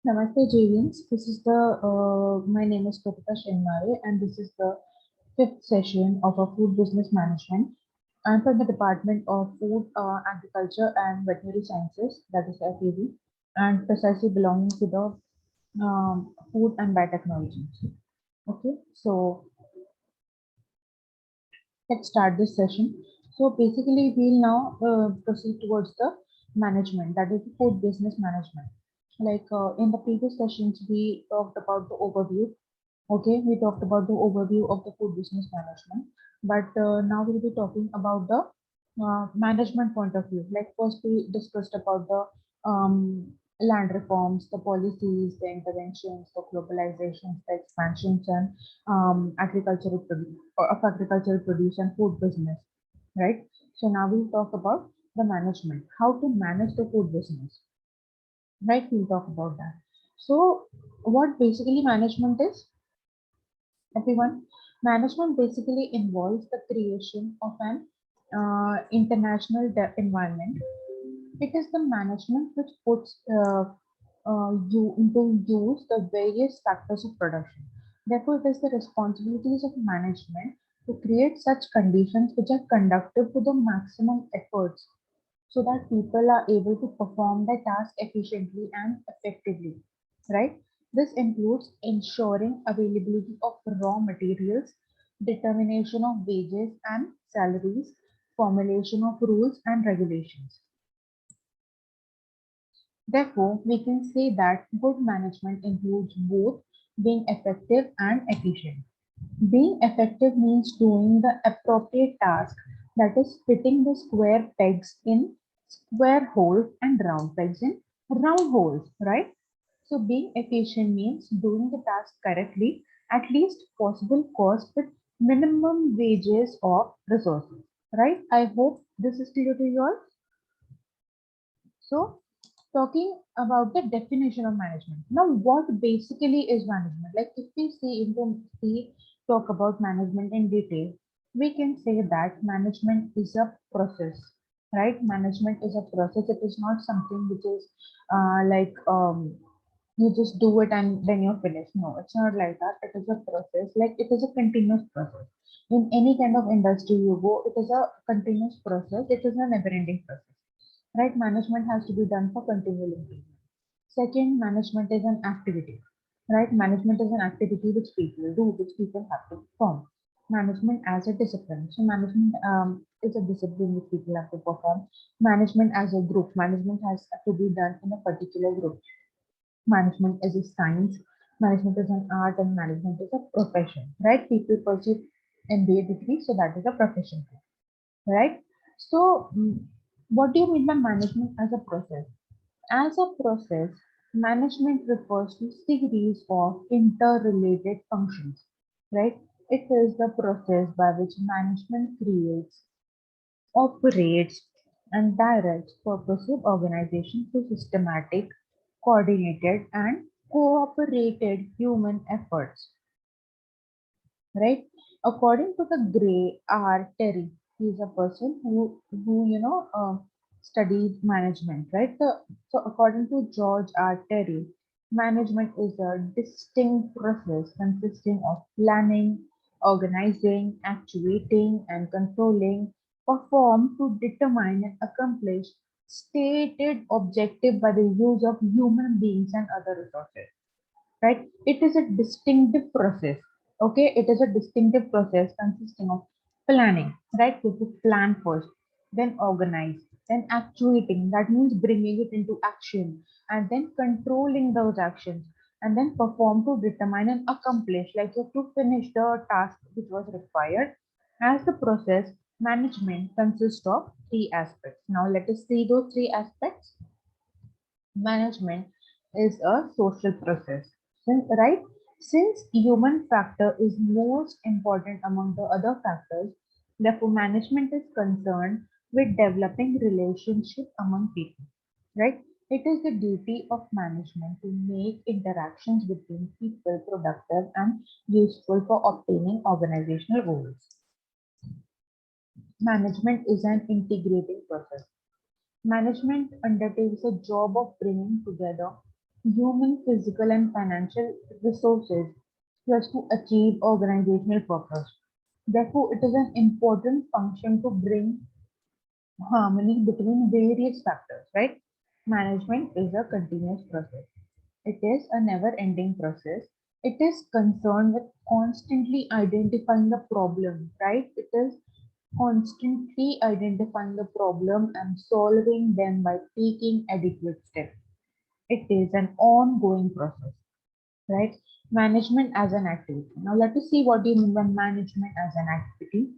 Namaste, Javians. This is my name is Kritika Shenmare, and this is the fifth session of our food business management. I'm from the Department of Food, Agriculture and Veterinary Sciences, that is FAV, and precisely belonging to the food and biotechnology. Okay, so let's start this session. So basically, we'll now proceed towards the management, that is the food business management. Like in the previous sessions, we talked about the overview. Okay, we talked about the overview of the food business management, but now we'll be talking about the management point of view. Like first, we discussed about the land reforms, the policies, the interventions, the globalizations, the expansions, and agricultural produce and food business, right? So now we'll talk about the management, how to manage the food business, right? We'll talk about that. So what basically management is, everyone? Management basically involves the creation of an international environment. It is the management which puts you into use the various factors of production. Therefore, it is the responsibilities of management to create such conditions which are conducive to the maximum efforts so that people are able to perform their task efficiently and effectively, right? This includes ensuring availability of raw materials, determination of wages and salaries, formulation of rules and regulations. Therefore, we can say that good management includes both being effective and efficient. Being effective means doing the appropriate task, that is fitting the square pegs in square holes and round pegs in round holes, right? So being efficient means doing the task correctly at least possible cost with minimum wages or resources, right? I hope this is clear to you all. So, talking about the definition of management. Now, what basically is management? Like, if we talk about management in detail, we can say that management is a process, right? Management is a process. It is not something which is you just do it and then you're finished. No, it's not like that. It is a process. Like, it is a continuous process. In any kind of industry you go, it is a continuous process. It is a never-ending process, right? Management has to be done for continual improvement. Second, management is an activity, right? Management is an activity which people do, which people have to perform. Management as a discipline. So management is a discipline which people have to perform. Management as a group. Management has to be done in a particular group. Management is a science. Management is an art, and management is a profession, right? People pursue MBA degree, so that is a profession, right? So, what do you mean by management as a process? As a process, management refers to series of interrelated functions, right? It is the process by which management creates, operates, and directs purposive organization through systematic, coordinated, and cooperated human efforts, right? According to the Gray R. Terry, he is a person who studied management, right? So according to George R. Terry, management is a distinct process consisting of planning, organizing, actuating, and controlling, performed to determine and accomplish stated objective by the use of human beings and other resources, right? It is a distinctive process. Okay, it is a distinctive process consisting of planning, right? So to plan first, then organize, then actuating, that means bringing it into action, and then controlling those actions, and then perform to determine and accomplish, like you have to finish the task which was required. As the process, management consists of three aspects. Now let us see those three aspects. Management is a social process, right? Since human factor is most important among the other factors, therefore management is concerned with developing relationship among people, right? It is the duty of management to make interactions between people productive and useful for obtaining organizational goals. Management is an integrating process. Management undertakes a job of bringing together human, physical, and financial resources just to achieve organizational purpose. Therefore, it is an important function to bring harmony between various factors, right? Management is a continuous process. It is a never ending process. It is concerned with constantly identifying the problem, right? It is constantly identifying the problem and solving them by taking adequate steps. It is an ongoing process, right? Management as an activity. Now let us see what do you mean by management as an activity.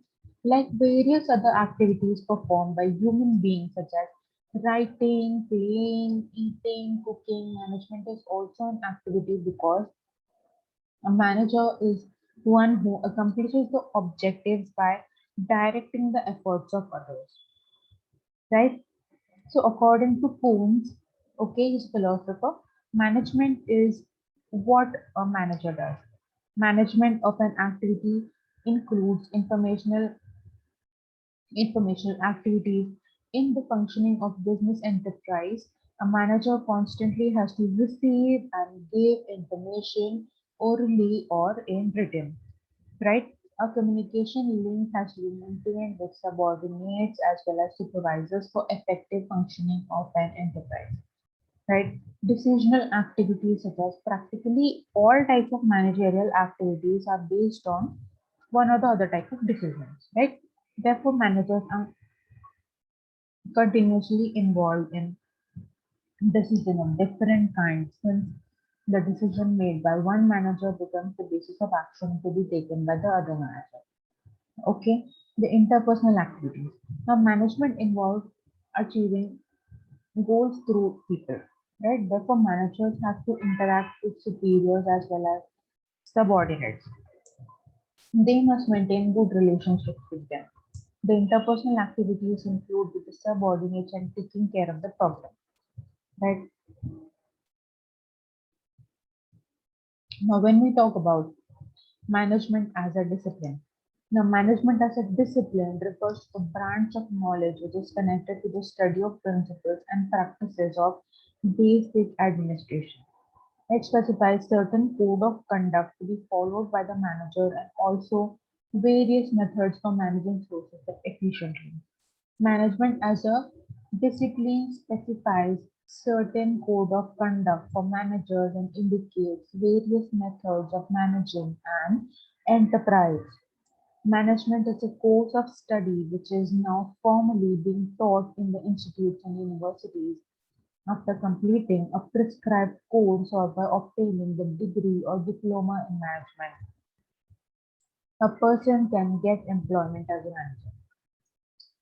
Like various other activities performed by human beings such as writing, playing, eating, cooking, management is also an activity because a manager is one who accomplishes the objectives by directing the efforts of others, right? So according to Poons, okay, his philosopher, management is what a manager does. Management of an activity includes informational activities in the functioning of business enterprise. A manager constantly has to receive and give information orally or in written, right? A communication link has to be maintained with subordinates as well as supervisors for effective functioning of an enterprise, right? Decisional activities such as practically all types of managerial activities are based on one or the other type of decisions, right? Therefore, managers are continuously involved in decision of different kinds since the decision made by one manager becomes the basis of action to be taken by the other manager. Okay, the interpersonal activities. Now, management involves achieving goals through people, right? Therefore, managers have to interact with superiors as well as subordinates. They must maintain good relationships with them. The interpersonal activities include with the subordinates and taking care of the problem, right? Now, when we talk about management as a discipline, now management as a discipline refers to a branch of knowledge which is connected to the study of principles and practices of basic administration. It specifies certain code of conduct to be followed by the manager and also various methods for managing sources efficiently. Management as a discipline specifies certain code of conduct for managers and indicates various methods of managing an enterprise. Management is a course of study which is now formally being taught in the institutes and universities after completing a prescribed course or by obtaining the degree or diploma in management. A person can get employment as a manager.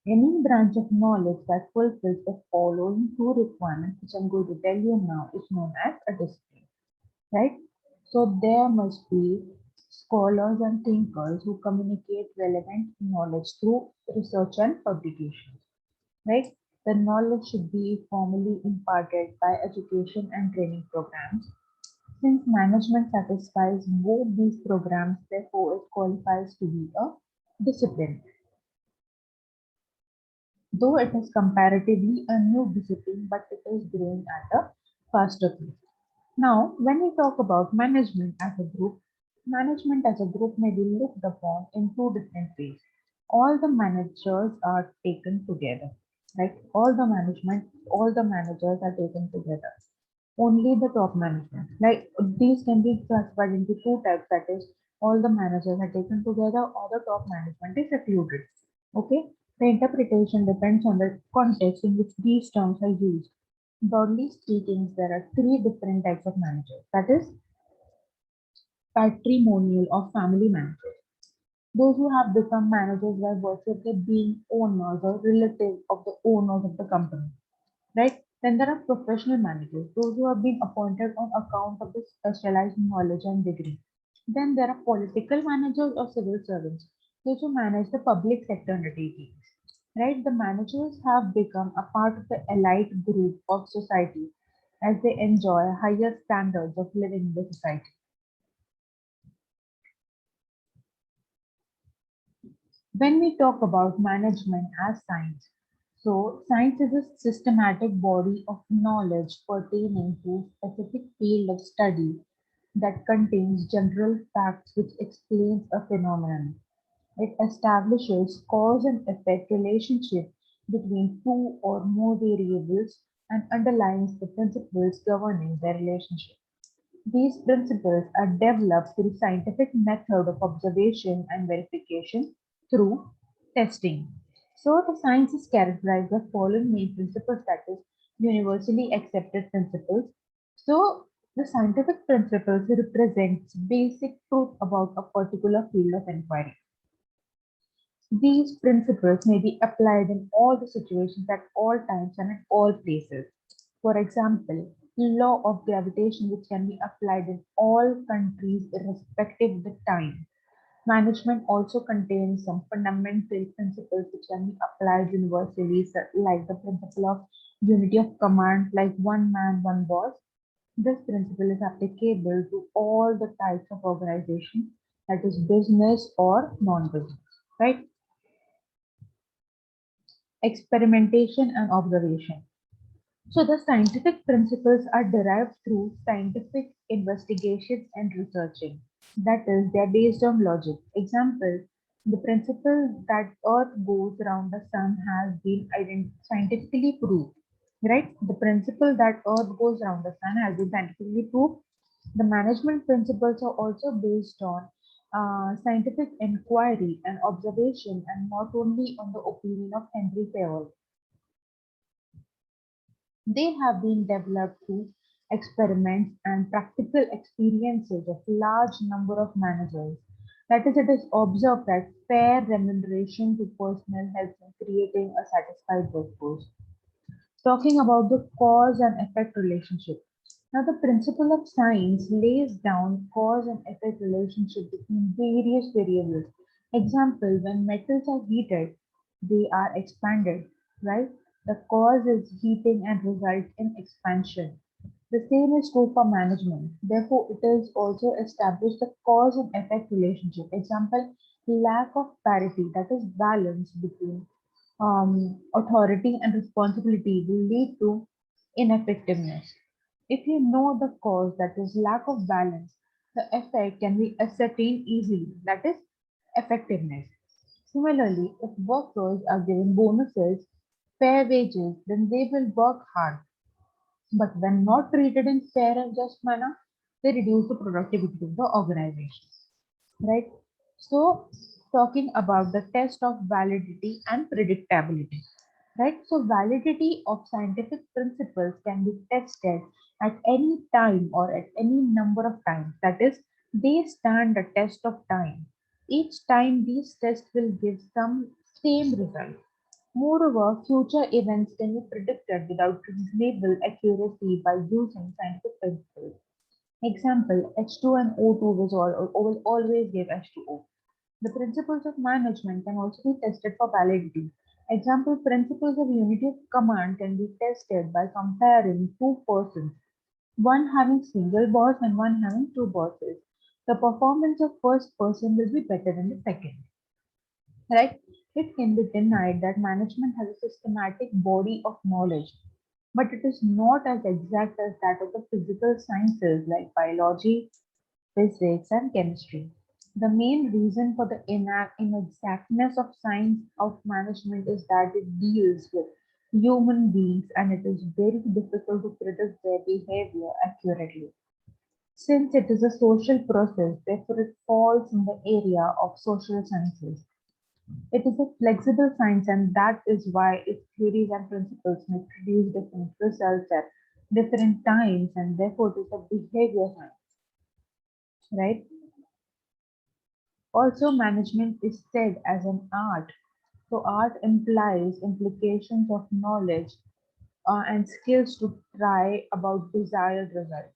Any branch of knowledge that fulfills the following two requirements, which I'm going to tell you now, is known as a discipline, right? So there must be scholars and thinkers who communicate relevant knowledge through research and publication, right? The knowledge should be formally imparted by education and training programs. Since management satisfies both these programs, therefore it qualifies to be a discipline. Though it is comparatively a new discipline, but it is growing at a faster pace. Now, when we talk about management as a group may be looked upon in two different ways. All the managers are taken together, right? All the managers are taken together. Only the top management. Like these can be classified into two types, that is, all the managers are taken together or the top management is secluded. Okay, the interpretation depends on the context in which these terms are used. Broadly speaking, there are three different types of managers. That is patrimonial or family managers. Those who have become managers by virtue of their being owners or relatives of the owners of the company, right? Then there are professional managers, those who have been appointed on account of the specialized knowledge and degree. Then there are political managers or civil servants, those who manage the public sector undertakings. Right? The managers have become a part of the elite group of society as they enjoy higher standards of living in the society. When we talk about management as science, So, science is a systematic body of knowledge pertaining to a specific field of study that contains general facts which explains a phenomenon. It establishes cause and effect relationship between two or more variables and underlines the principles governing their relationship. These principles are developed through scientific method of observation and verification through testing. So the science is characterized by following main principles, that is universally accepted principles. So the scientific principles represents basic truth about a particular field of inquiry. These principles may be applied in all the situations at all times and at all places. For example, law of gravitation which can be applied in all countries irrespective of the time. Management also contains some fundamental principles which can be applied universally, like the principle of unity of command, like one man, one boss. This principle is applicable to all the types of organization, that is business or non-business, right? Experimentation and observation. So the scientific principles are derived through scientific investigations and researching. That is, they are based on logic. Example, the principle that Earth goes around the sun has been scientifically proved. Right? The principle that Earth goes around the sun has been scientifically proved. The management principles are also based on scientific inquiry and observation, and not only on the opinion of Henry Fayol. They have been developed through experiments and practical experiences of large number of managers. That is, it is observed that fair remuneration to personnel helps in creating a satisfied workforce. Talking about the cause and effect relationship. Now, the principle of science lays down cause and effect relationship between various variables. Example, when metals are heated, they are expanded, right? The cause is heating and results in expansion. The same is true for management. Therefore, it is also established the cause and effect relationship. Example, lack of parity, that is balance between authority and responsibility will lead to ineffectiveness. If you know the cause, that is lack of balance, the effect can be ascertained easily, that is effectiveness. Similarly, if workers are given bonuses, fair wages, then they will work hard. But when not treated in fair and just manner, they reduce the productivity of the organization. Right? So, talking about the test of validity and predictability. Right? So, validity of scientific principles can be tested at any time or at any number of times. That is, they stand the test of time. Each time these tests will give some same result. Moreover, future events can be predicted without reasonable accuracy by using scientific principles. Example, H2 and O2 will always give H2O. The principles of management can also be tested for validity. Example, principles of unity of command can be tested by comparing two persons, one having single boss and one having two bosses. The performance of first person will be better than the second. Right? It can be denied that management has a systematic body of knowledge, but it is not as exact as that of the physical sciences like biology, physics, and chemistry. The main reason for the inexactness of science of management is that it deals with human beings and it is very difficult to predict their behavior accurately. Since it is a social process, therefore it falls in the area of social sciences. It is a flexible science, and that is why its theories and principles may produce different results at different times, and therefore it is a behavior science, right? Also, management is said as an art. So, art implies implications of knowledge and skills to try about desired result.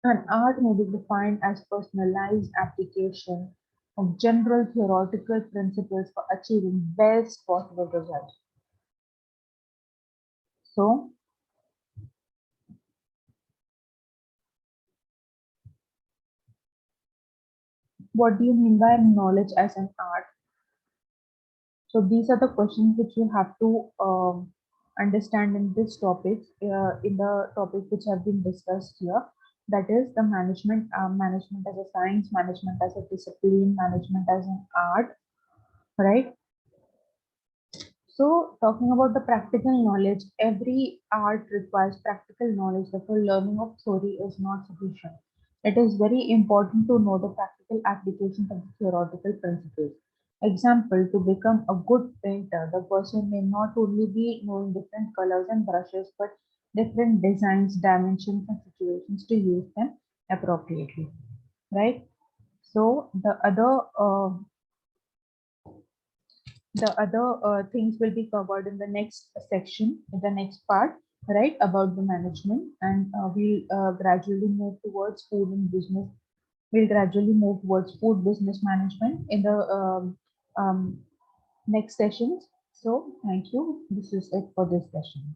An art may be defined as personalized application of general theoretical principles for achieving best possible results. So, what do you mean by knowledge as an art? So these are the questions which you have to understand in this topic, in the topic which have been discussed here. That is the management, management as a science, management as a discipline, management as an art, right? So talking about the practical knowledge, every art requires practical knowledge. Therefore, learning of theory is not sufficient. It is very important to know the practical applications of the theoretical principles. Example, to become a good painter, the person may not only be knowing different colors and brushes, but different designs, dimensions, and situations to use them appropriately, right? So the other things will be covered in the next section, in the next part, right, about the management, and we'll gradually move towards food and business. We'll gradually move towards food business management in the um, next sessions. So thank you. This is it for this session.